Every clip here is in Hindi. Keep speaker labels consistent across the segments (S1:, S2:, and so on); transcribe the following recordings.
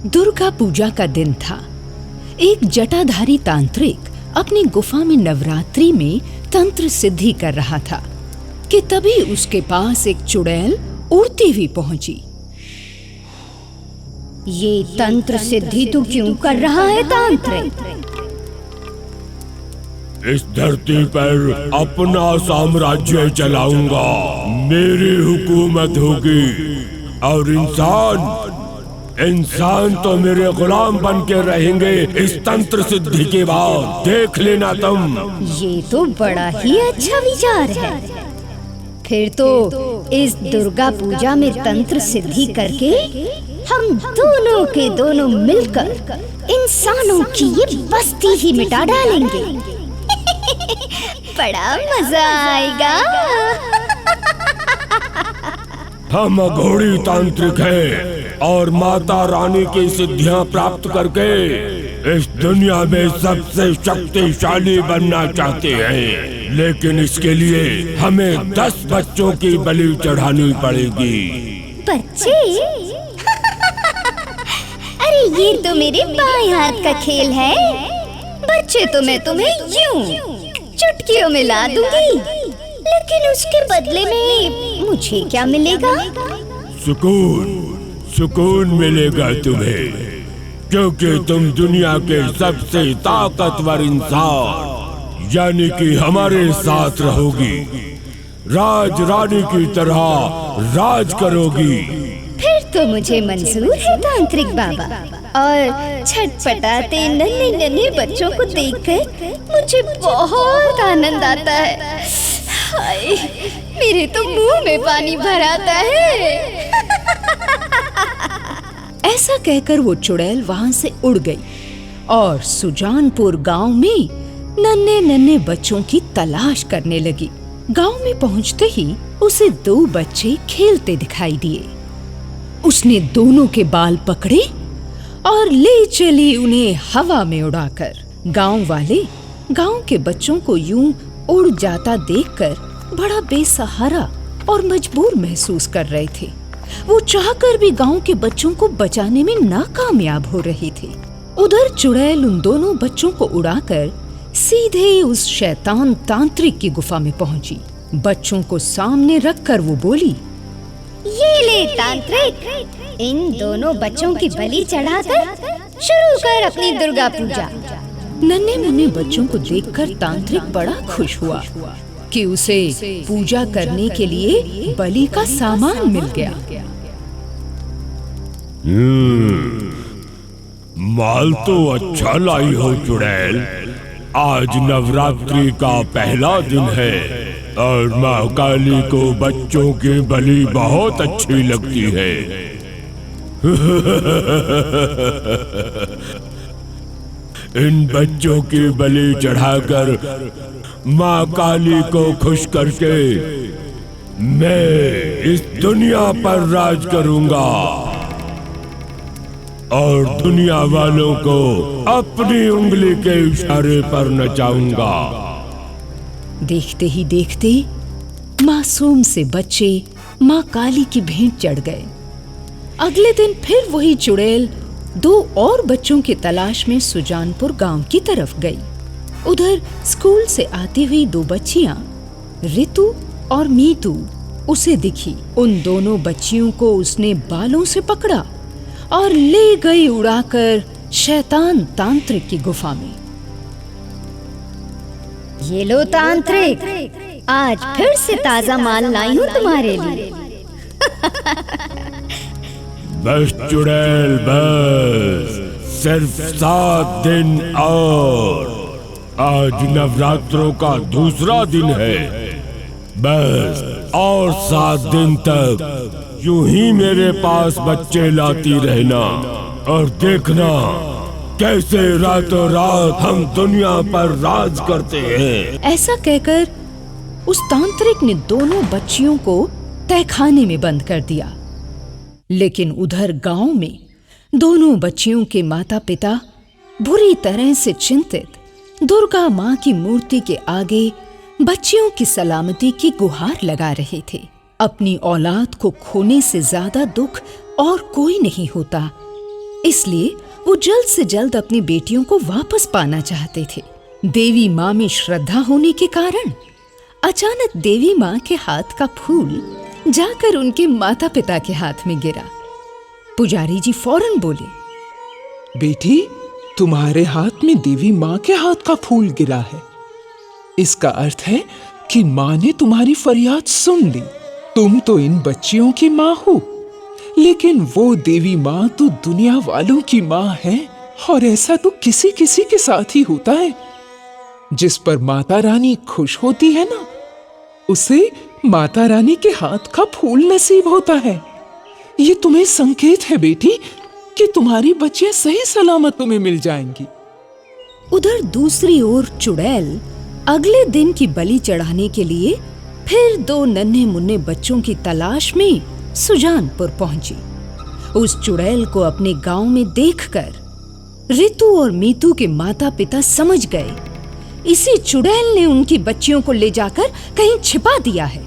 S1: दुर्गा पूजा का दिन था। एक जटाधारी तांत्रिक अपनी गुफा में नवरात्रि में तंत्र सिद्धि कर रहा था कि तभी उसके पास एक चुड़ैल उड़ती हुई पहुंची।
S2: ये तंत्र सिद्धि तू क्यों कर रहा है तांत्रिक?
S3: इस धरती पर अपना साम्राज्य चलाऊंगा, मेरी हुकूमत होगी और इंसान तो मेरे गुलाम बन के रहेंगे इस तंत्र सिद्धि के बाद, देख लेना तुम।
S2: ये तो बड़ा ही अच्छा विचार है। फिर तो इस दुर्गा पूजा में तंत्र सिद्धि करके हम दोनों के दोनों मिलकर इंसानों की ये बस्ती ही मिटा डालेंगे। बड़ा मजा आएगा।
S3: हम अघोरी तांत्रिक हैं और माता रानी की सिद्धियां प्राप्त करके इस दुनिया में सबसे शक्तिशाली बनना चाहते हैं, लेकिन इसके लिए हमें 10 बच्चों की बलि चढ़ानी पड़ेगी।
S2: बच्चे? अरे ये तो मेरे बाएं हाथ का खेल है। बच्चे तो मैं तुम्हें यूं चुटकियों में ला दूंगी, लेकिन उसके बदले में मुझे क्या मिलेगा?
S3: सुकून मिलेगा तुम्हें, क्योंकि तुम दुनिया के सबसे ताकतवर इंसान यानी कि हमारे साथ रहोगी, राज रानी की तरह राज करोगी।
S2: फिर तो मुझे मंजूर है तांत्रिक बाबा। और छटपटाते नन्हे नन्हे बच्चों को देखकर मुझे बहुत आनंद आता है। हाय, मेरे तो मुंह में पानी भर आता है।
S1: ऐसा कहकर वो चुड़ैल वहां से उड़ गई और सुजानपुर गांव में नन्हे नन्हे बच्चों की तलाश करने लगी। गांव में पहुंचते ही उसे 2 बच्चे खेलते दिखाई दिए। उसने दोनों के बाल पकड़े और ले चली उन्हें हवा में उड़ाकर। गांव वाले गांव के बच्चों को यूं उड़ जाता देखकर बड़ा बेसहारा और मजबूर महसूस कर रहे थे। वो चाहकर भी गांव के बच्चों को बचाने में नाकामयाब हो रही थी। उधर चुड़ैल उन दोनों बच्चों को उड़ाकर सीधे उस शैतान तांत्रिक की गुफा में पहुंची। बच्चों को सामने रखकर वो बोली,
S2: ये ले तांत्रिक, इन दोनों बच्चों की बलि चढ़ाकर शुरू कर अपनी दुर्गा पूजा।
S1: नन्हे मुन्ने बच्चों को देखकर तांत्रिक बड़ा खुश हुआ कि उसे पूजा करने के लिए बलि का सामान मिल गया।
S3: माल तो अच्छा लाई हो चुड़ैल। आज नवरात्रि का पहला दिन है और माँ काली को बच्चों की बलि बहुत अच्छी लगती है। इन बच्चों की बलि चढ़ाकर माँ काली को खुश करके मैं इस दुनिया पर राज करूंगा और दुनिया वालों को अपनी उंगली के इशारे पर नचाऊंगा।
S1: देखते ही देखते मासूम से बच्चे माँ काली की भेंट चढ़ गए। अगले दिन फिर वही चुड़ैल 2 और बच्चों की तलाश में सुजानपुर गांव की तरफ गई। उधर स्कूल से आती हुई 2 बच्चियां रितु और मीतू उसे दिखी। उन दोनों बच्चियों को उसने बालों से पकड़ा और ले गई उड़ाकर शैतान तांत्रिक की गुफा में।
S2: ये लो तांत्रिक, आज फिर से ताजा माल लाई हूँ तुम्हारे लिए।
S3: बस चुड़ैल बस, सिर्फ 7 दिन और। आज नवरात्रों का दूसरा दिन है। बस और 7 दिन तक यूं ही मेरे पास बच्चे लाती रहना और देखना कैसे रातों रात हम दुनिया पर राज करते हैं।
S1: ऐसा कहकर उस तांत्रिक ने दोनों बच्चियों को तहखाने में बंद कर दिया। लेकिन उधर गांव में दोनों बच्चियों के माता पिता बुरी तरह से चिंतित दुर्गा माँ की मूर्ति के आगे बच्चियों की सलामती की गुहार लगा रहे थे। अपनी औलाद को खोने से ज्यादा दुख और कोई नहीं होता, इसलिए वो जल्द से जल्द अपनी बेटियों को वापस पाना चाहते थे। देवी माँ में श्रद्धा होने के कारण अचानक देवी माँ के हाथ का फूल जाकर उनके माता पिता के हाथ में गिरा। पुजारी जी फौरन बोले,
S4: बेटी, तुम्हारे हाथ में देवी माँ के हाथ का फूल गिरा है। इसका अर्थ है कि माँ ने तुम्हारी फरियाद सुन ली। तुम तो इन बच्चियों की माँ हो, लेकिन वो देवी माँ तो दुनिया वालों की माँ है। और ऐसा तो किसी किसी के साथ ही होता है। जिस पर माता रानी खुश होती है ना, उसे माता रानी के हाथ का फूल नसीब होता है। ये तुम्हें संकेत है बेटी कि तुम्हारी बच्चियां सही सलामत तुम्हें मिल जाएंगी।
S1: उधर दूसरी ओर चुड़ैल अगले दिन की बलि चढ़ाने के लिए फिर 2 नन्हे मुन्ने बच्चों की तलाश में सुजानपुर पहुंची। उस चुड़ैल को अपने गांव में देखकर रितु और मीतू के माता पिता समझ गए, इसी चुड़ैल ने उनकी बच्चियों को ले जाकर कहीं छिपा दिया है।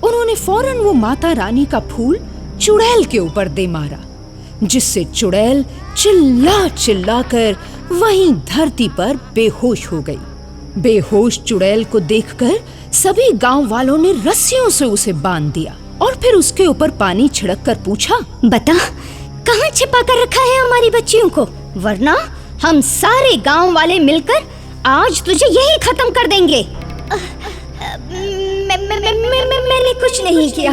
S1: उन्होंने फौरन वो माता रानी का फूल चुड़ैल के ऊपर दे मारा, जिससे चुड़ैल चिल्ला चिल्लाकर वहीं धरती पर बेहोश हो गई। बेहोश चुड़ैल को देखकर सभी गांव वालों ने रस्सियों से उसे बांध दिया और फिर उसके ऊपर पानी छिड़क कर पूछा,
S2: बता, कहाँ छिपा कर रखा है हमारी बच्चियों को, वरना हम सारे गांव वाले मिलकर आज तुझे यही खत्म कर देंगे। मैंने कुछ नहीं किया।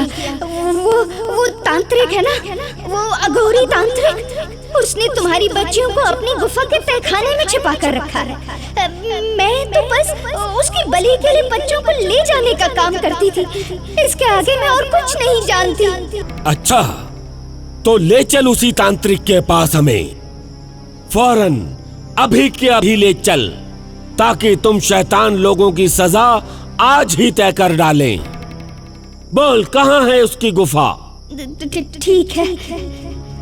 S2: वो तांत्रिक है ना, वो अघोरी तांत्रिक, उसने तुम्हारी बच्चियों को अपनी गुफा के तहखाने में छिपा कर रखा है। मैं तो बस उसकी बलि के लिए बच्चों को ले जाने का काम करती थी। इसके आगे मैं और कुछ नहीं जानती।
S3: अच्छा, तो ले चल उसी तांत्रिक के पास हमें, फौरन अभी के अभी ले चल, ताकि तुम शैतान लोगों की सजा आज ही तय कर डालें। बोल, कहाँ है उसकी गुफा?
S2: ठीक है,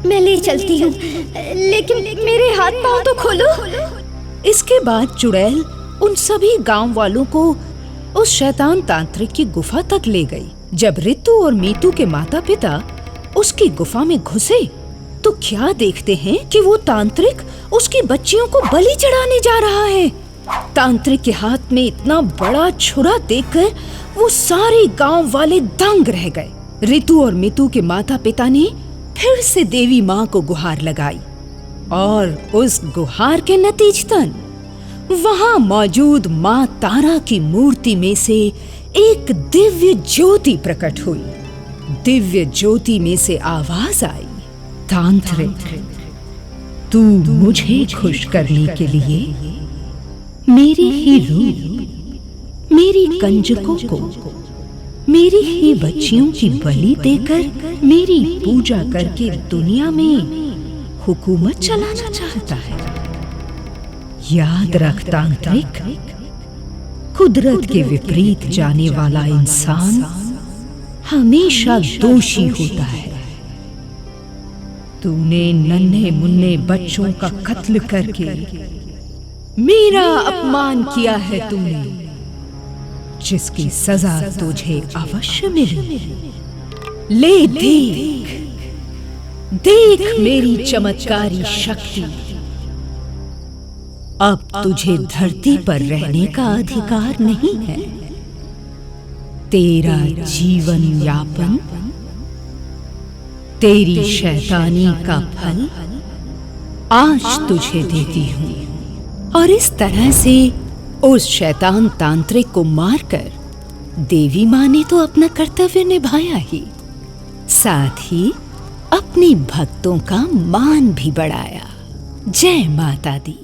S2: मैं ले चलती हूँ, लेकिन मेरे हाथ पांव तो खोलो।
S1: इसके बाद चुड़ैल उन सभी गांव वालों को उस शैतान तांत्रिक की गुफा तक ले गई। जब रितु और मीतू के माता पिता उसकी गुफा में घुसे तो क्या देखते हैं कि वो तांत्रिक उसकी बच्चियों को बलि चढ़ाने जा रहा है। तांत्रिक के हाथ में इतना बड़ा छुरा देखकर वो सारे गांव वाले दंग रह गए। रितु और मीतू के माता पिता ने फिर से देवी माँ को गुहार लगाई और उस गुहार के नतीजतन वहां मौजूद माँ तारा की मूर्ति में से एक दिव्य ज्योति प्रकट हुई। दिव्य ज्योति में से आवाज आई, तांत्रिक, तू मुझे खुश करने के लिए मेरे ही रूप, मेरी कंजकों को, मेरी ही बच्चियों की बलि देकर मेरी पूजा करके दुनिया में हुकूमत चलाना चाहता है। याद रख तांत्रिक, कुदरत के विपरीत जाने वाला इंसान हमेशा दोषी होता है। तूने नन्हे मुन्ने बच्चों का कत्ल करके मेरा अपमान किया है तूने, जिसकी सजा तुझे अवश्य मिलेगी। ले देख, देख मेरी चमत्कारी शक्ति। अब तुझे धरती पर रहने का अधिकार नहीं है। तेरा जीवन यापन, तेरी शैतानी का फल आज तुझे देती हूँ। और इस तरह से उस शैतान तांत्रिक को मारकर देवी माँ ने तो अपना कर्तव्य निभाया ही, साथ ही अपने भक्तों का मान भी बढ़ाया। जय माता दी।